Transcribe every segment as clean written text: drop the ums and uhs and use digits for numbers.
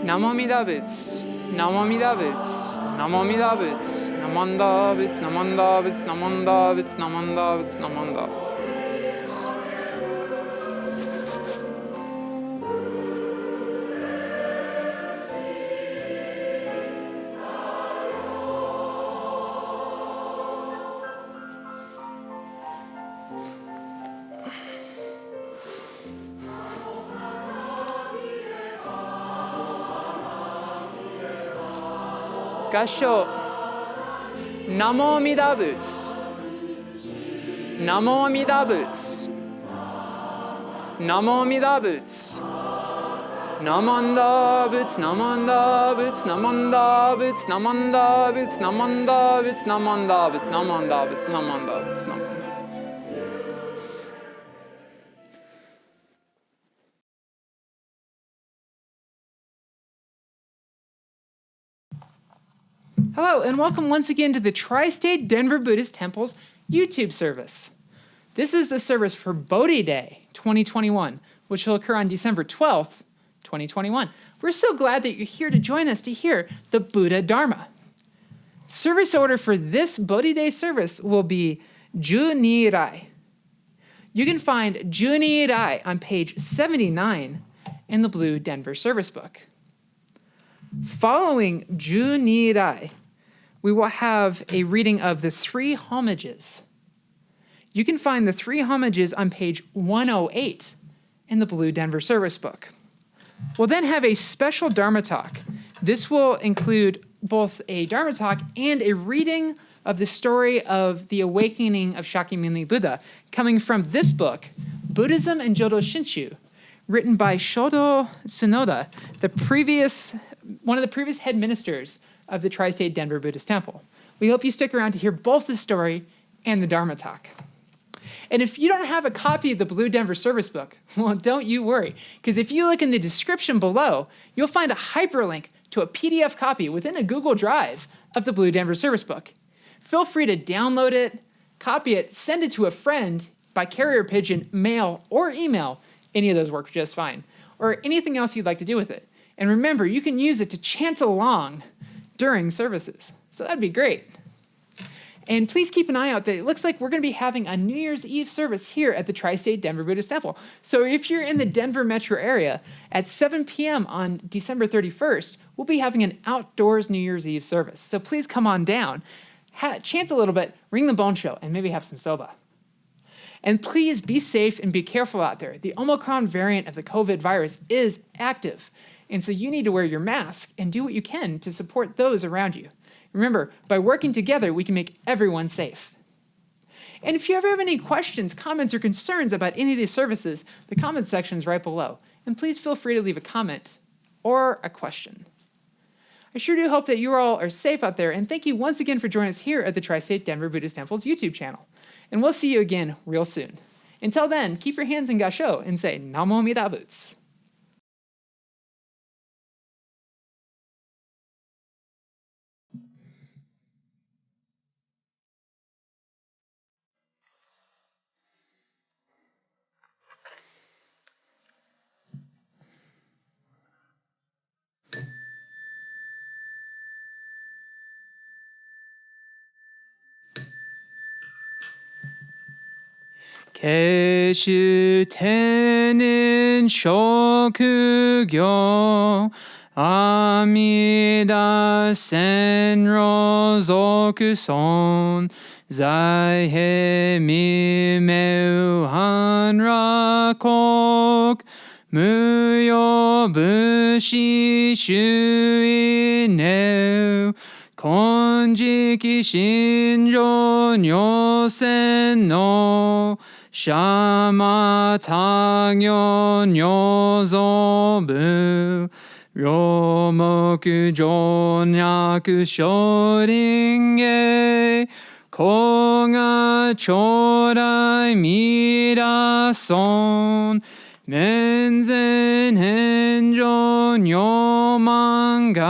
Namo Amida Buddha, Namo Amida Buddha, Namo Amida Buddha, Namanda Buddha, Namanda Buddha, Namanda Buddha, Namanda Buddha, Namanda Buddha. Gasho. Namo Amida Buddha. Namo Amida Buddha. Namo Amida Buddha. Namanda Buddha, Namanda Buddha, Namanda Buddha, Namanda Buddha, Namanda Buddha, Namanda Buddha, Namanda Buddha, Namanda Buddha, Namanda Buddha. Hello, and welcome once again to the Tri-State Denver Buddhist Temple's YouTube service. This is the service for Bodhi Day 2021, which will occur on December 12th, 2021. We're so glad that you're here to join us to hear the Buddha Dharma. Service order for this Bodhi Day service will be Junirai. You can find Junirai on page 79 in the blue Denver Service Book. Following Junirai, we will have a reading of the 3 Homages. You can find the 3 Homages on page 108 in the blue Denver Service Book. We'll then have a special Dharma talk. This will include both a Dharma talk and a reading of the story of the awakening of Shakyamuni Buddha, coming from this book, Buddhism and Jodo Shinshu, written by Shodo Tsunoda, one of the previous head ministers of the Tri-State Denver Buddhist Temple. We hope you stick around to hear both the story and the Dharma talk. And if you don't have a copy of the Blue Denver Service Book, well, don't you worry, because if you look in the description below, you'll find a hyperlink to a PDF copy within a Google Drive of the Blue Denver Service Book. Feel free to download it, copy it, send it to a friend by carrier pigeon, mail, or email. Any of those work just fine. Or anything else you'd like to do with it. And remember, you can use it to chant along during services. So that'd be great. And please keep an eye out that it looks like we're going to be having a New Year's Eve service here at the Tri-State Denver Buddhist Temple. So if you're in the Denver metro area, at 7 p.m. on December 31st, we'll be having an outdoors New Year's Eve service. So please come on down, chant a little bit, ring the bone show, and maybe have some soba. And please be safe and be careful out there. The Omicron variant of the COVID virus is active. And so you need to wear your mask and do what you can to support those around you. Remember, by working together, we can make everyone safe. And if you ever have any questions, comments, or concerns about any of these services, the comment section is right below. And please feel free to leave a comment or a question. I sure do hope that you all are safe out there, and thank you once again for joining us here at the Tri-State Denver Buddhist Temple's YouTube channel. And we'll see you again real soon. Until then, keep your hands in Gasho and say Namo Amida Buddha. Keshu tenin shokugyo Amida senro zokuson Zaihe mimeu hanrakok Muyo bushi shui neu Konjiki shinjo nyosen no Shama tagyo nyozobu Ryomoku jonyaku shoringe Koga chodai mirason Menzen henjo nyomangat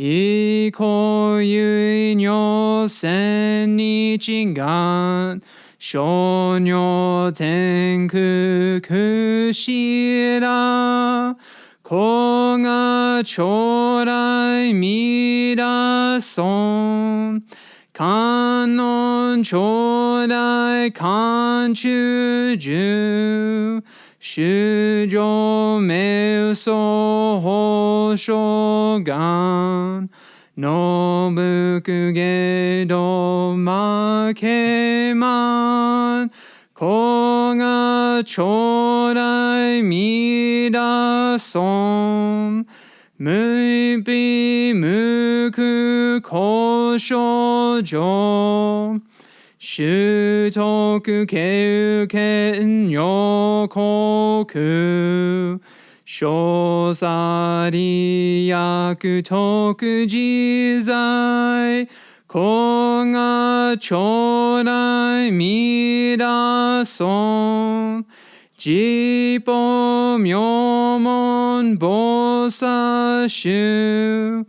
Iko yui nyosen nichigan Shonyo tenku kushira 子が将来見出そう観音将来観中十衆生名相法所願のぶくげどまけまん子が将来見出そう無備無苦交渉上習得経験予告小さり役得自在子が将来見出そう自法名門菩薩衆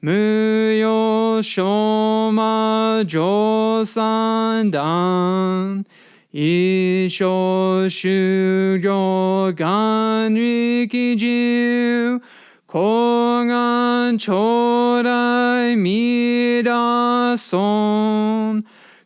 無用小魔上三段一生修行願力十子が将来見出そう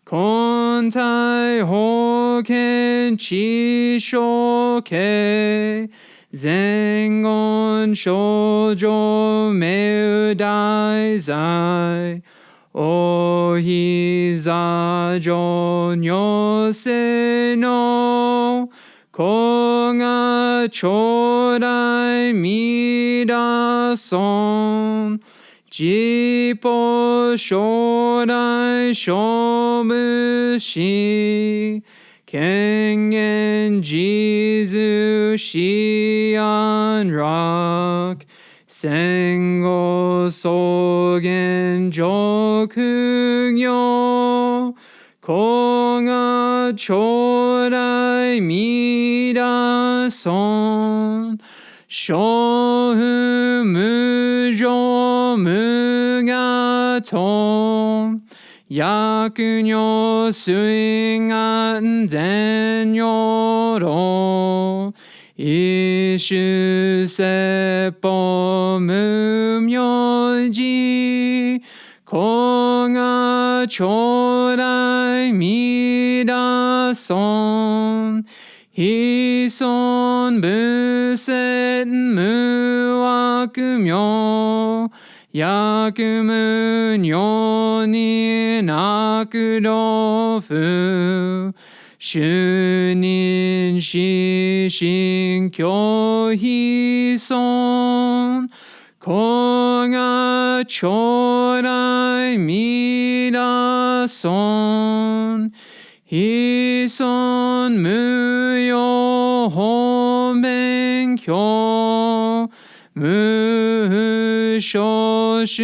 根体保険知性系前言症状名大罪おひざ上如せの子が将来見出そう自法将来勝負し権限自図し安楽戦後草原上業子が将来見出そう小不無常無我と薬女水眼伝女老一種説法無名字子が将来見出そう非尊無節無悪名薬無如になく老夫主任死心教非尊子が将来見出そう非尊無用法勉強無所主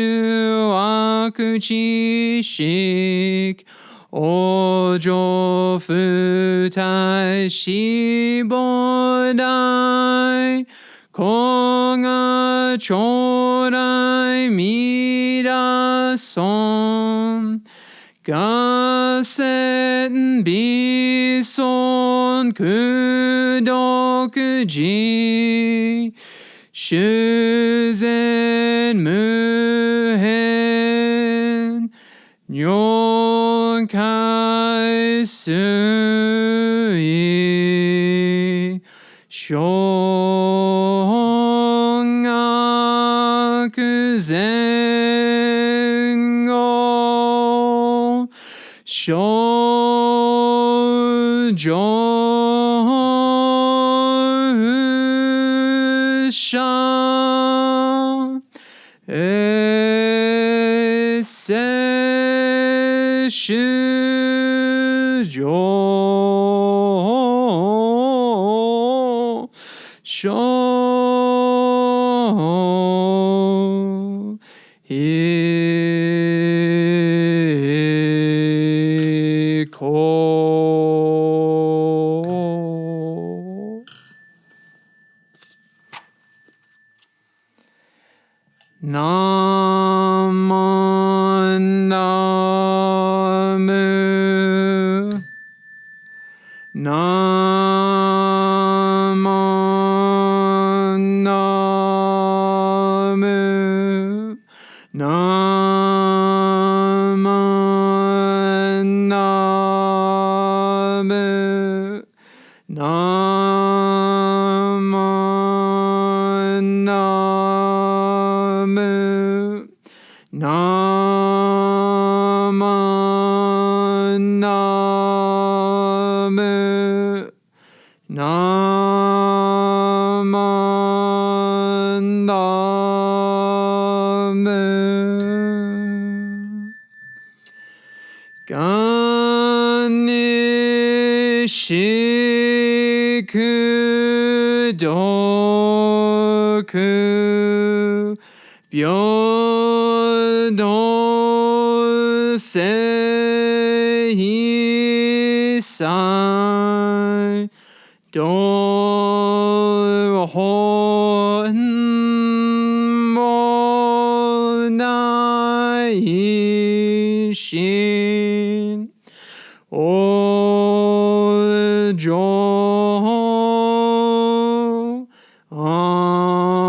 悪知識往生不退死菩提子が将来見出そう合戦微尊苦毒寺修善無変如海水小学前後少女者摂取上小飛行ナマナムナマナ Namu Namandamu Ganishikudoku Byodo Seisai Dohon Monaishin Ojo Onra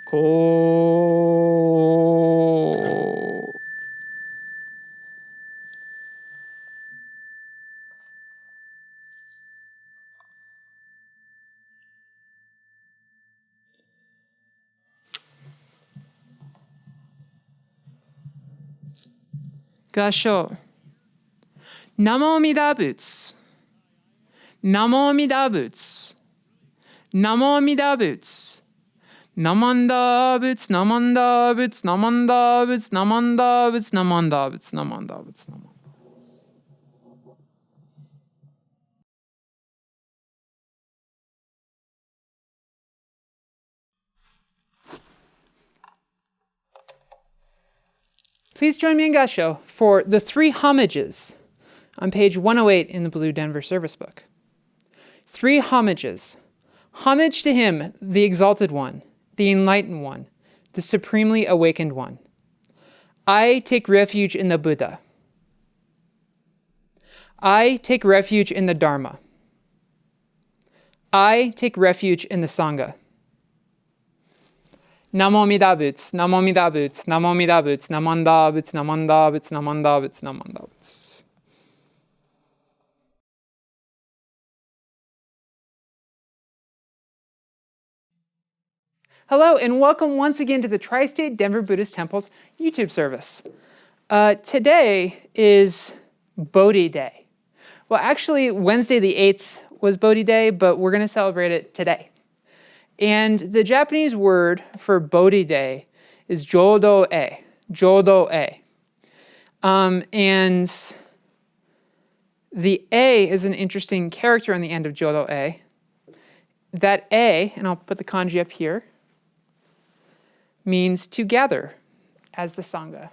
Ko. Gasho. Namo Amida Boots. Namo Amida Boots. Namo Amida Boots. Namanda Boots, Namanda Boots, Namanda Boots, Namanda Boots, Namanda Boots, Namanda Boots, Namanda. Please join me in Gasho for the 3 homages on page 108 in the Blue Denver Service Book. 3 homages. Homage to him, the exalted one, the enlightened one, the supremely awakened one. I take refuge in the Buddha. I take refuge in the Dharma. I take refuge in the Sangha. Namo Amida Boots, Namo Amida Boots, Namo Amida Boots, Namanda Boots, Namanda Boots, Namanda Boots, Namanda Boots. Hello, and welcome once again to the Tri-State Denver Buddhist Temple's YouTube service. Today is Bodhi Day. Well, actually, Wednesday the 8th was Bodhi Day, but we're going to celebrate it today. And the Japanese word for Bodhi Day is Jodo-E. Jodo-E. And the A is an interesting character on the end of Jodo-E. That A, and I'll put the kanji up here, means to gather as the Sangha.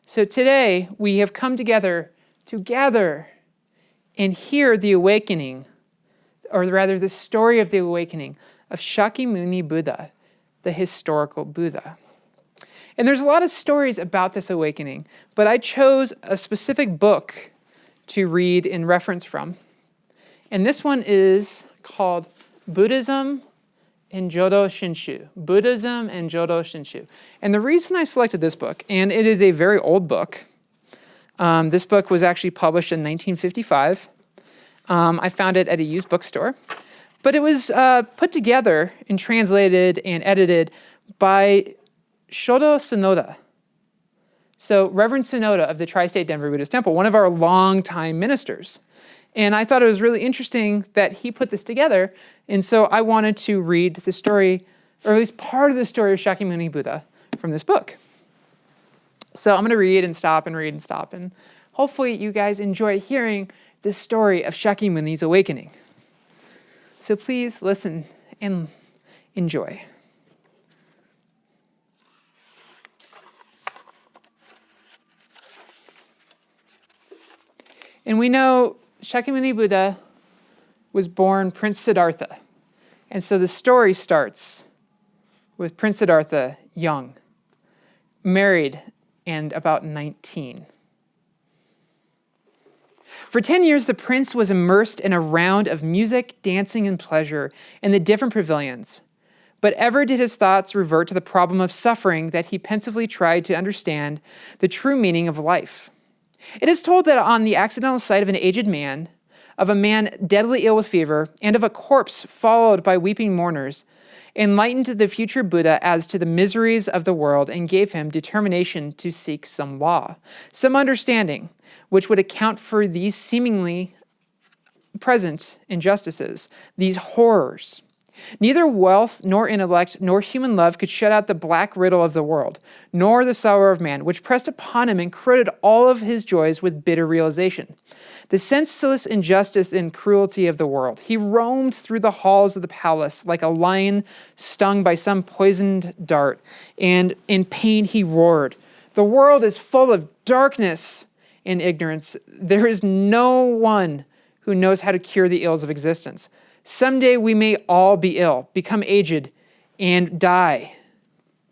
So today we have come together to gather and hear the awakening, or rather the story of the awakening of Shakyamuni Buddha, the historical Buddha. And there's a lot of stories about this awakening, but I chose a specific book to read in reference from. And this one is called Buddhism and Jodo Shinshu. Buddhism and Jodo Shinshu. And the reason I selected this book, and it is a very old book, this book was actually published in 1955. I found it at a used bookstore. But it was put together and translated and edited by Shodo Sonoda. So Reverend Sonoda of the Tri-State Denver Buddhist Temple, one of our longtime ministers. And I thought it was really interesting that he put this together. And so I wanted to read the story, or at least part of the story of Shakyamuni Buddha from this book. So I'm going to read and stop and read and stop. And hopefully you guys enjoy hearing the story of Shakyamuni's awakening. So please listen and enjoy. And we know Shakyamuni Buddha was born Prince Siddhartha. And so the story starts with Prince Siddhartha young, married, and about 19. For 10 years, the prince was immersed in a round of music, dancing, and pleasure in the different pavilions. But ever did his thoughts revert to the problem of suffering that he pensively tried to understand the true meaning of life. It is told that on the accidental sight of an aged man, of a man deadly ill with fever, and of a corpse followed by weeping mourners, enlightened the future Buddha as to the miseries of the world, and gave him determination to seek some law, some understanding, which would account for these seemingly present injustices, these horrors. Neither wealth, nor intellect, nor human love could shut out the black riddle of the world, nor the sorrow of man, which pressed upon him and corroded all of his joys with bitter realization. The senseless injustice and cruelty of the world. He roamed through the halls of the palace like a lion stung by some poisoned dart, and in pain he roared, "The world is full of darkness and ignorance. There is no one who knows how to cure the ills of existence. Someday we may all be ill, become aged, and die.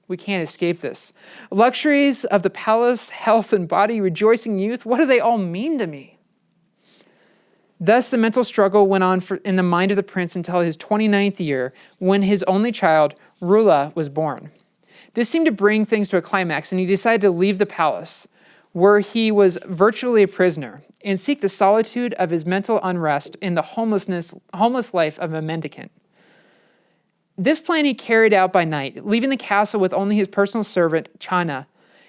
We can't escape this. Luxuries of the palace, health and body, rejoicing youth, what do they all mean to me?" Thus the mental struggle went on in the mind of the prince until his 29th year, when his only child, Rula, was born. This seemed to bring things to a climax, and he decided to leave the palace, where he was virtually a prisoner, and seek the solitude of his mental unrest in the homeless life of a mendicant. This plan he carried out by night, leaving the castle with only his personal servant, Chana,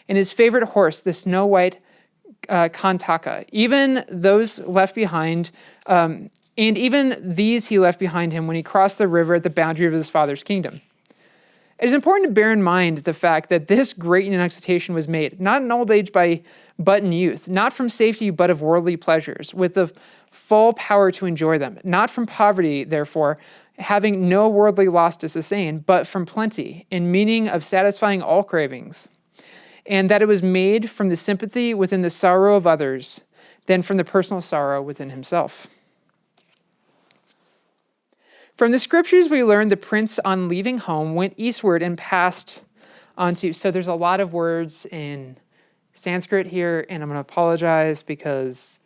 and his favorite horse, the snow-white Kantaka. Even those left behind, and even these he left behind him when he crossed the river at the boundary of his father's kingdom. It is important to bear in mind the fact that this great renunciation was made, not in old age but in youth, not from safety but of worldly pleasures, with the full power to enjoy them, not from poverty, therefore, having no worldly loss to sustain, but from plenty, in meaning of satisfying all cravings, and that it was made from the sympathy within the sorrow of others, than from the personal sorrow within himself. From the scriptures, we learn the prince, on leaving home, went eastward and passed on to... So there's a lot of words in Sanskrit here, and I'm going to apologize because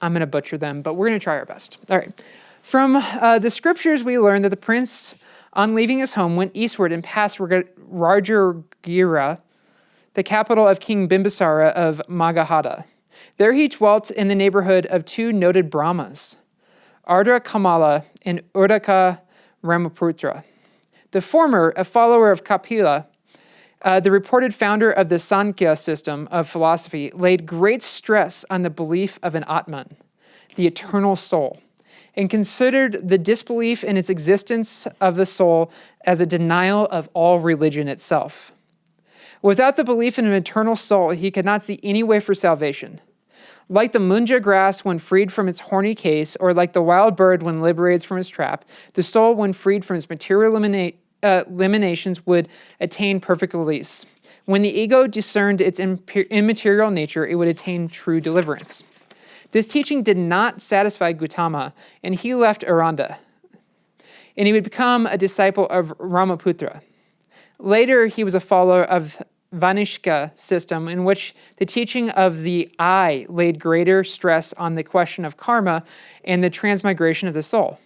I'm going to butcher them, but we're going to try our best. All right. From the scriptures, we learn that the prince, on leaving his home, went eastward and passed Rajagira, the capital of King Bimbisara of Magadha. There he dwelt in the neighborhood of two noted Brahmas, Ardha Kamala and Uddaka Ramaputra. The former, a follower of Kapila, the reported founder of the Sankhya system of philosophy, laid great stress on the belief of an Atman, the eternal soul, and considered the disbelief in its existence of the soul as a denial of all religion itself. Without the belief in an eternal soul, he could not see any way for salvation. Like the munja grass when freed from its horny case, or like the wild bird when liberated from its trap, the soul, when freed from its material limitations, would attain perfect release. When the ego discerned its immaterial nature, it would attain true deliverance. This teaching did not satisfy Gautama, and he left Aranda, and he would become a disciple of Ramaputra. Later, he was a follower of Vanishka system, in which the teaching of the I laid greater stress on the question of karma and the transmigration of the soul.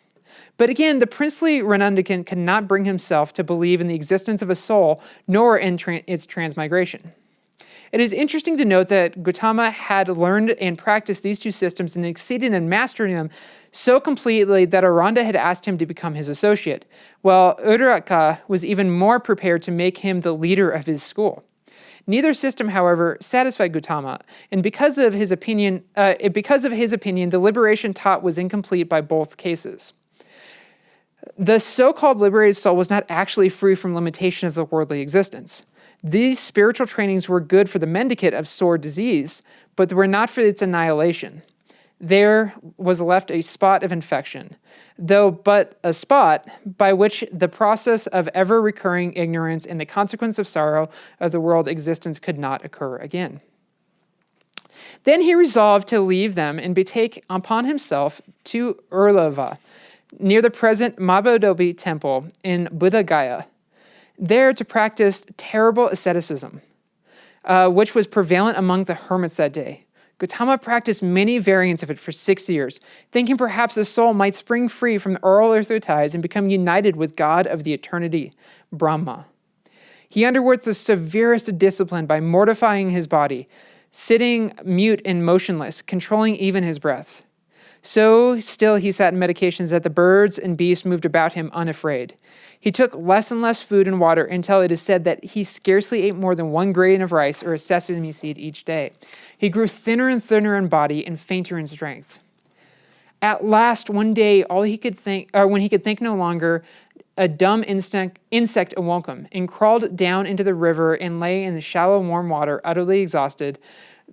But again, the princely renundicant could not bring himself to believe in the existence of a soul, nor in its transmigration. It is interesting to note that Gautama had learned and practiced these two systems and exceeded in mastering them so completely that Aranda had asked him to become his associate, while Uddaka was even more prepared to make him the leader of his school. Neither system, however, satisfied Gautama, and because of his opinion, the liberation taught was incomplete by both cases. The so-called liberated soul was not actually free from limitation of the worldly existence. These spiritual trainings were good for the mendicant of sore disease, but they were not for its annihilation. There was left a spot of infection, though but a spot by which the process of ever-recurring ignorance and the consequence of sorrow of the world existence could not occur again. Then he resolved to leave them and betake upon himself to Urlava, near the present Mabodobi temple in Buddha Gaya, there to practice terrible asceticism, which was prevalent among the hermits that day. Gautama practiced many variants of it for 6 years, thinking perhaps the soul might spring free from the earthly ties and become united with God of the eternity, Brahma. He underwent the severest discipline by mortifying his body, sitting mute and motionless, controlling even his breath. So still he sat in meditations that the birds and beasts moved about him unafraid. He took less and less food and water until it is said that he scarcely ate more than 1 grain of rice or a sesame seed each day. He grew thinner and thinner in body and fainter in strength. At last, one day, when he could think no longer, a dumb insect awoke him and crawled down into the river and lay in the shallow, warm water, utterly exhausted,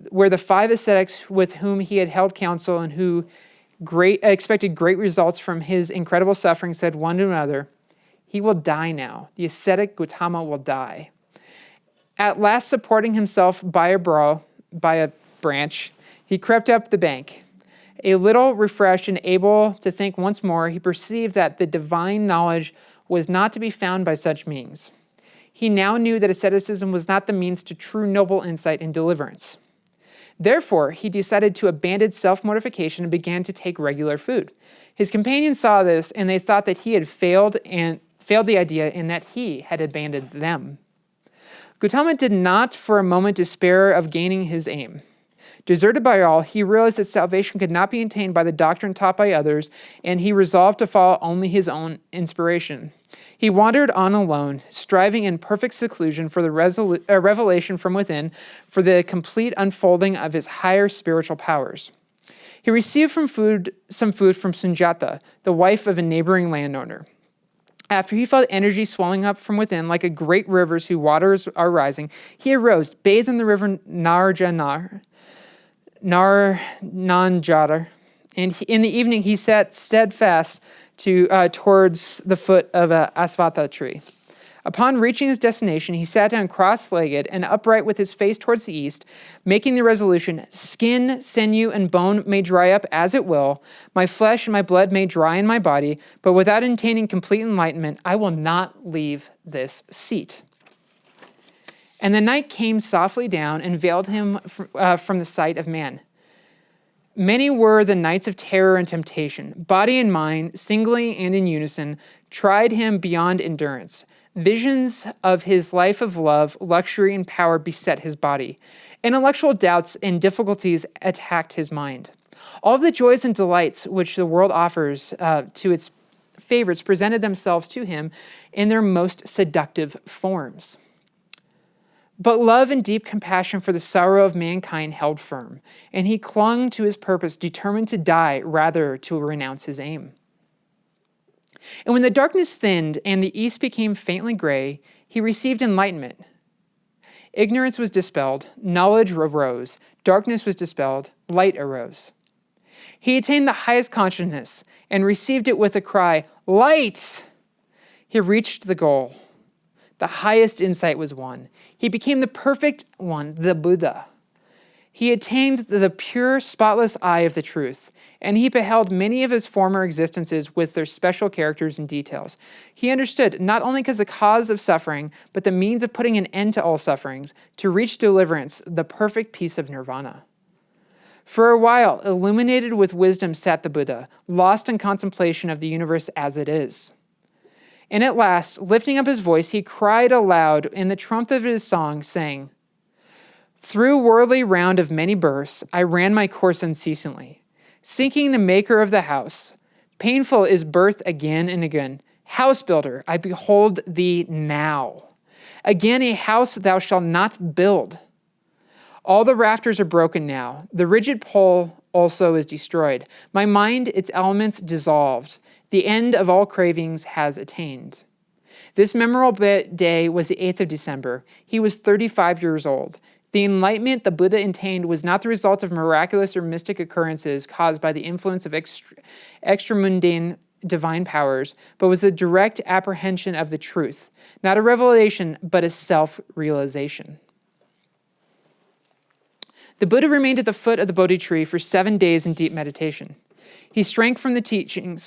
where the 5 ascetics with whom he had held counsel and who expected great results from his incredible suffering said one to another, "He will die now. The ascetic Gautama will die." At last, supporting himself by a branch, he crept up the bank. A little refreshed and able to think once more, he perceived that the divine knowledge was not to be found by such means. He now knew that asceticism was not the means to true noble insight and deliverance. Therefore, he decided to abandon self-mortification and began to take regular food. His companions saw this, and they thought that he had failed the idea and that he had abandoned them. Gautama did not for a moment despair of gaining his aim. Deserted by all, he realized that salvation could not be attained by the doctrine taught by others, and he resolved to follow only his own inspiration. He wandered on alone, striving in perfect seclusion for the revelation from within, for the complete unfolding of his higher spiritual powers. He received some food from Sunjata, the wife of a neighboring landowner. After he felt energy swelling up from within like a great river whose waters are rising, he arose, bathed in the river Narnanjara, and in the evening he sat steadfast towards the foot of a asvatha tree. Upon reaching his destination, he sat down cross-legged and upright with his face towards the east, making the resolution, "Skin, sinew, and bone may dry up as it will, my flesh and my blood may dry in my body, but without attaining complete enlightenment, I will not leave this seat." And the night came softly down and veiled him from the sight of man. Many were the nights of terror and temptation. Body and mind, singly and in unison, tried him beyond endurance. Visions of his life of love, luxury, and power beset his body. Intellectual doubts and difficulties attacked his mind. All of the joys and delights which the world offers to its favorites presented themselves to him in their most seductive forms. But love and deep compassion for the sorrow of mankind held firm, and he clung to his purpose, determined to die rather to renounce his aim. And when the darkness thinned and the east became faintly gray, he received enlightenment. Ignorance was dispelled, knowledge arose, darkness was dispelled, light arose. He attained the highest consciousness and received it with a cry, "Light!" He reached the goal. The highest insight was won. He became the perfect one, the Buddha. He attained the pure, spotless eye of the truth, and he beheld many of his former existences with their special characters and details. He understood not only as the cause of suffering, but the means of putting an end to all sufferings, to reach deliverance, the perfect peace of nirvana. For a while, illuminated with wisdom sat the Buddha, lost in contemplation of the universe as it is. And at last, lifting up his voice, he cried aloud in the trumpet of his song, saying, "Through worldly round of many births, I ran my course unceasingly, seeking the maker of the house. Painful is birth again and again. House builder, I behold thee now. Again a house thou shalt not build. All the rafters are broken now. The rigid pole also is destroyed. My mind, its elements dissolved. The end of all cravings has attained." This memorable day was the 8th of December. He was 35 years old. The enlightenment the Buddha attained was not the result of miraculous or mystic occurrences caused by the influence of extramundane divine powers, but was the direct apprehension of the truth, not a revelation, but a self-realization. The Buddha remained at the foot of the Bodhi tree for 7 days in deep meditation. He shrank from teaching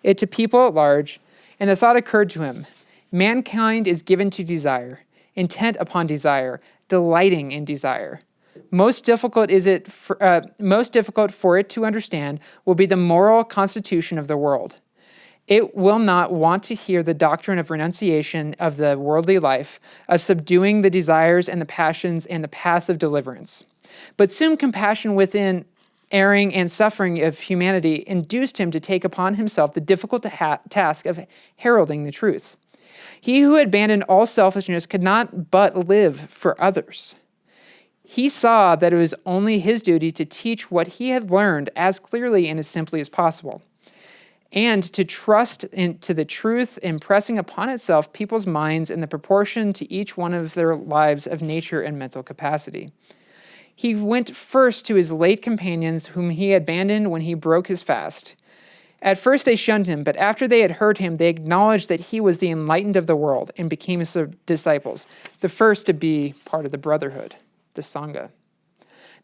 it to people at large, and the thought occurred to him: mankind is given to desire, intent upon desire, delighting in desire. Most difficult for it to understand will be the moral constitution of the world. It will not want to hear the doctrine of renunciation of the worldly life, of subduing the desires and the passions and the path of deliverance. But soon compassion within erring and suffering of humanity induced him to take upon himself the difficult task of heralding the truth. He who had abandoned all selfishness could not but live for others. He saw that it was only his duty to teach what he had learned as clearly and as simply as possible, and to trust into the truth impressing upon itself people's minds in the proportion to each one of their lives of nature and mental capacity. He went first to his late companions whom he abandoned when he broke his fast. At first they shunned him, but after they had heard him, they acknowledged that he was the enlightened of the world and became his disciples, the first to be part of the brotherhood, the Sangha.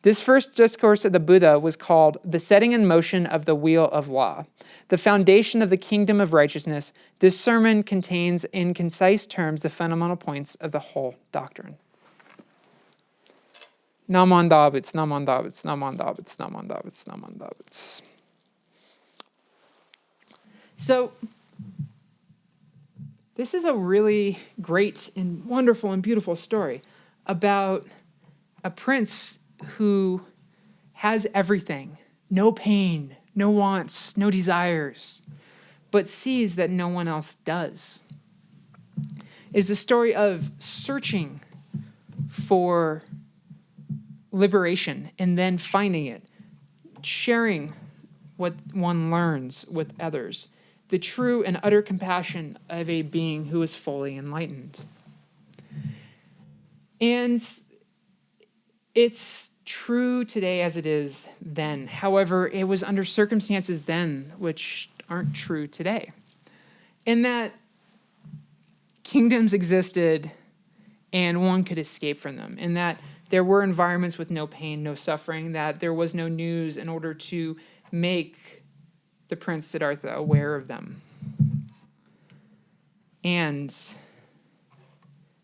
This first discourse of the Buddha was called The Setting in Motion of the Wheel of Law, the foundation of the kingdom of righteousness. This sermon contains in concise terms the fundamental points of the whole doctrine. Naman Davits, Naman Davits, Naman Davits, Naman Davits, Naman Davits. So, this is a really great and wonderful and beautiful story about a prince who has everything, no pain, no wants, no desires, but sees that no one else does. It is a story of searching for liberation and then finding it, sharing what one learns with others, the true and utter compassion of a being who is fully enlightened. And it's true today as it is then. However, it was under circumstances then which aren't true today. In that kingdoms existed and one could escape from them. In that there were environments with no pain, no suffering, that there was no news in order to make the Prince Siddhartha aware of them. And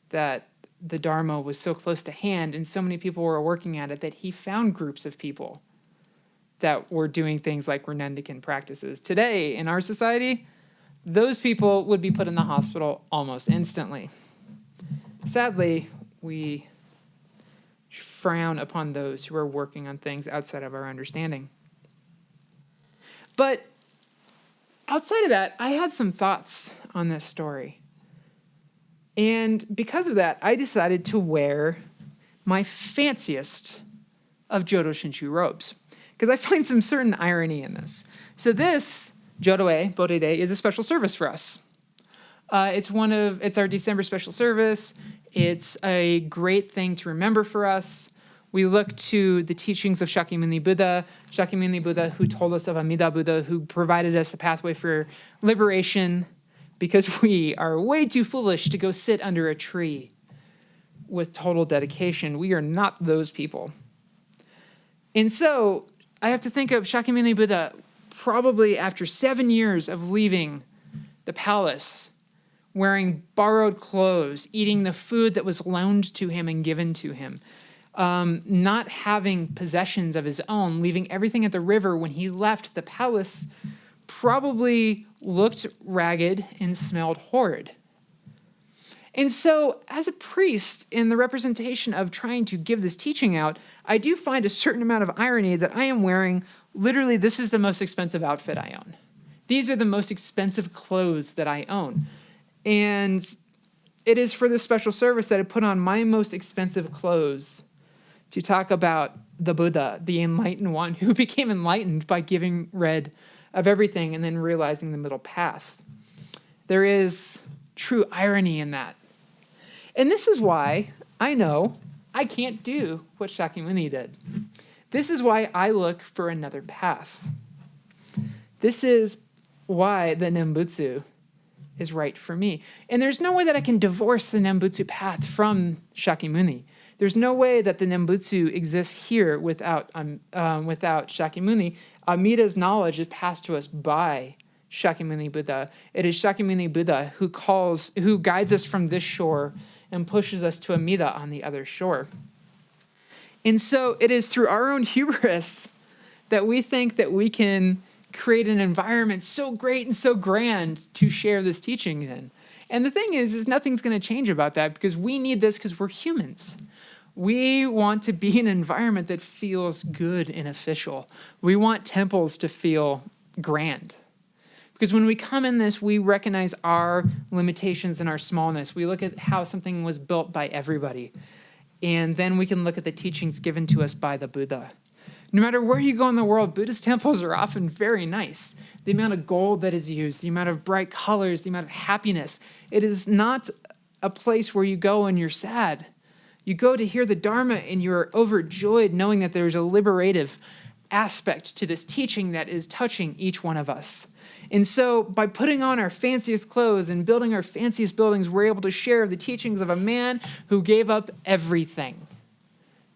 that the Dharma was so close to hand and so many people were working at it that he found groups of people that were doing things like Renendikan practices. Today, in our society, those people would be put in the hospital almost instantly. Sadly, we frown upon those who are working on things outside of our understanding. But outside of that, I had some thoughts on this story. And because of that, I decided to wear my fanciest of Jodo Shinshu robes, because I find some certain irony in this. So this Jodo-E, Bodhi Day, is a special service for us. It's our December special service. It's a great thing to remember for us. We look to the teachings of Shakyamuni Buddha who told us of Amida Buddha, who provided us a pathway for liberation, because we are way too foolish to go sit under a tree with total dedication. We are not those people. And so I have to think of Shakyamuni Buddha probably after 7 years of leaving the palace, wearing borrowed clothes, eating the food that was loaned to him and given to him, not having possessions of his own, leaving everything at the river. When he left the palace, probably looked ragged and smelled horrid. And so, as a priest, in the representation of trying to give this teaching out, I do find a certain amount of irony that I am wearing, literally, this is the most expensive outfit I own. These are the most expensive clothes that I own. And it is for this special service that I put on my most expensive clothes to talk about the Buddha, the enlightened one, who became enlightened by giving rid of everything and then realizing the middle path. There is true irony in that. And this is why I know I can't do what Shakyamuni did. This is why I look for another path. This is why the Nembutsu is right for me. And there's no way that I can divorce the Nembutsu path from Shakyamuni. There's no way that the Nembutsu exists here without Shakyamuni. Amida's knowledge is passed to us by Shakyamuni Buddha. It is Shakyamuni Buddha who guides us from this shore and pushes us to Amida on the other shore. And so it is through our own hubris that we think that we can create an environment so great and so grand to share this teaching in. And the thing is nothing's going to change about that, because we need this because we're humans. We want to be in an environment that feels good and official. We want temples to feel grand. Because when we come in this, we recognize our limitations and our smallness. We look at how something was built by everybody. And then we can look at the teachings given to us by the Buddha. No matter where you go in the world, Buddhist temples are often very nice. The amount of gold that is used, the amount of bright colors, the amount of happiness. It is not a place where you go and you're sad. You go to hear the Dharma and you're overjoyed knowing that there's a liberative aspect to this teaching that is touching each one of us. And so by putting on our fanciest clothes and building our fanciest buildings, we're able to share the teachings of a man who gave up everything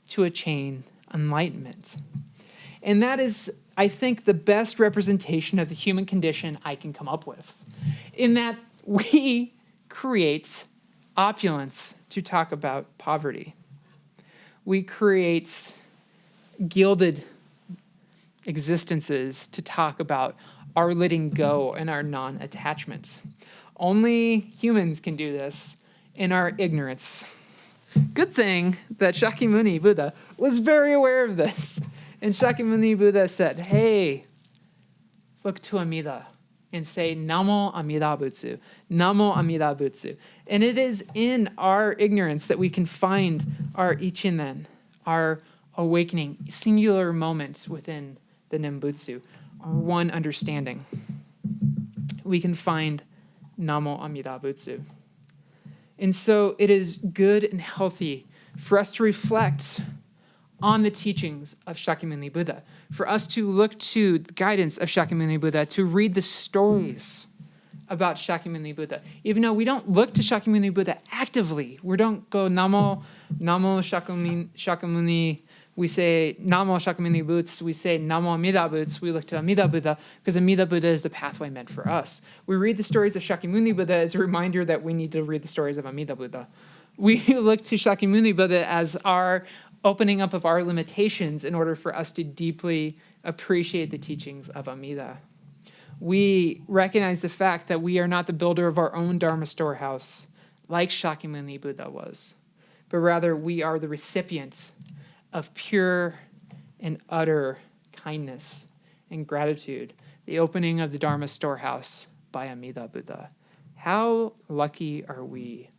to attain enlightenment. And that is, I think, the best representation of the human condition I can come up with, in that we create opulence to talk about poverty. We create gilded existences to talk about our letting go and our non-attachments. Only humans can do this in our ignorance. Good thing that Shakyamuni Buddha was very aware of this. And Shakyamuni Buddha said, hey, look to Amida and say, Namo Amida Butsu, Namo Amida Butsu. And it is in our ignorance that we can find our ichinen, our awakening, singular moment within the Nembutsu, our one understanding. We can find Namo Amida Butsu. And so it is good and healthy for us to reflect on the teachings of Shakyamuni Buddha, for us to look to the guidance of Shakyamuni Buddha, to read the stories about Shakyamuni Buddha. Even though we don't look to Shakyamuni Buddha actively, we don't go Namo Shakyamuni, we say Namo Shakyamuni Butsu, we say Namo Amida Butsu, we look to Amida Buddha, because Amida Buddha is the pathway meant for us. We read the stories of Shakyamuni Buddha as a reminder that we need to read the stories of Amida Buddha. We look to Shakyamuni Buddha as our opening up of our limitations in order for us to deeply appreciate the teachings of Amida. We recognize the fact that we are not the builder of our own Dharma storehouse, like Shakyamuni Buddha was, but rather we are the recipient of pure and utter kindness and gratitude, the opening of the Dharma storehouse by Amida Buddha. How lucky are we?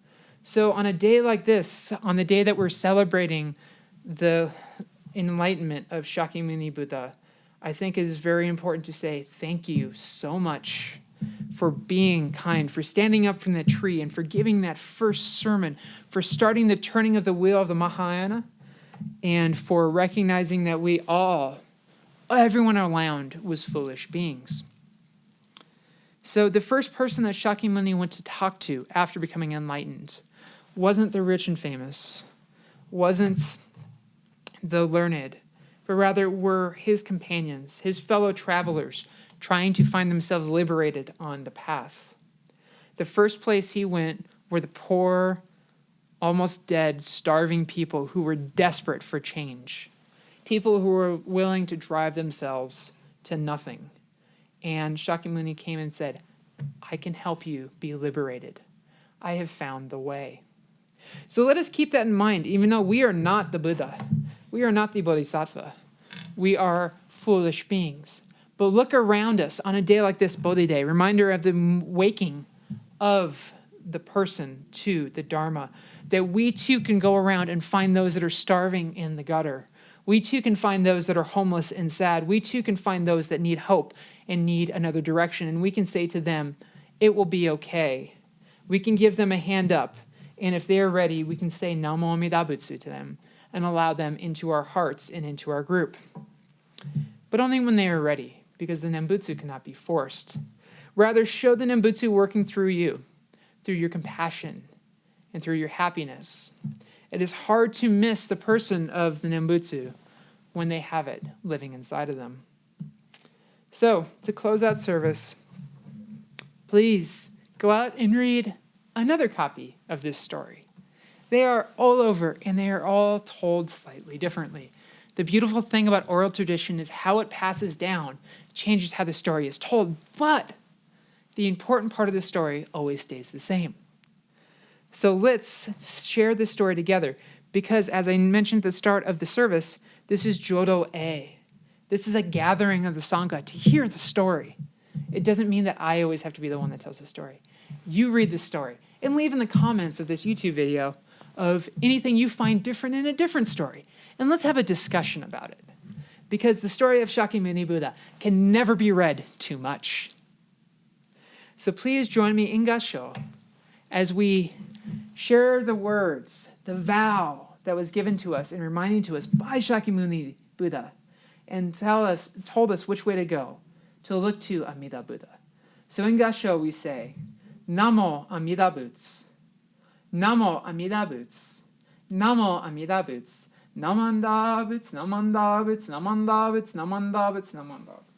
So on a day like this, on the day that we're celebrating the enlightenment of Shakyamuni Buddha, I think it is very important to say thank you so much for being kind, for standing up from that tree and for giving that first sermon, for starting the turning of the wheel of the Mahayana, and for recognizing that we all, everyone around was foolish beings. So the first person that Shakyamuni went to talk to after becoming enlightened wasn't the rich and famous, wasn't the learned, but rather were his companions, his fellow travelers, trying to find themselves liberated on the path. The first place he went were the poor, almost dead, starving people who were desperate for change, people who were willing to drive themselves to nothing. And Shakyamuni came and said, I can help you be liberated. I have found the way. So let us keep that in mind, even though we are not the Buddha. We are not the Bodhisattva. We are foolish beings. But look around us on a day like this, Bodhi Day, reminder of the waking of the person to the Dharma, that we too can go around and find those that are starving in the gutter. We too can find those that are homeless and sad. We too can find those that need hope and need another direction. And we can say to them, it will be okay. We can give them a hand up. And if they are ready, we can say Namo Amida Butsu to them and allow them into our hearts and into our group. But only when they are ready, because the Nembutsu cannot be forced. Rather, show the Nembutsu working through you, through your compassion and through your happiness. It is hard to miss the person of the Nembutsu when they have it living inside of them. So, to close out service, please go out and read another copy of this story. They are all over, and they are all told slightly differently. The beautiful thing about oral tradition is how it passes down, changes how the story is told, but the important part of the story always stays the same. So let's share this story together. Because as I mentioned at the start of the service, this is Jodo-E. This is a gathering of the Sangha to hear the story. It doesn't mean that I always have to be the one that tells the story. You read the story and leave in the comments of this YouTube video of anything you find different in a different story. And let's have a discussion about it. Because the story of Shakyamuni Buddha can never be read too much. So please join me in Gassho as we share the words, the vow that was given to us and reminding to us by Shakyamuni Buddha, and told us which way to go, to look to Amida Buddha. So in Gassho we say, Namo Amida Butsu, Namo Amida Butsu, Namo Amida Butsu, Namanda Butsu, Namanda Butsu, Namanda Butsu, Namanda Butsu, Namanda Butsu.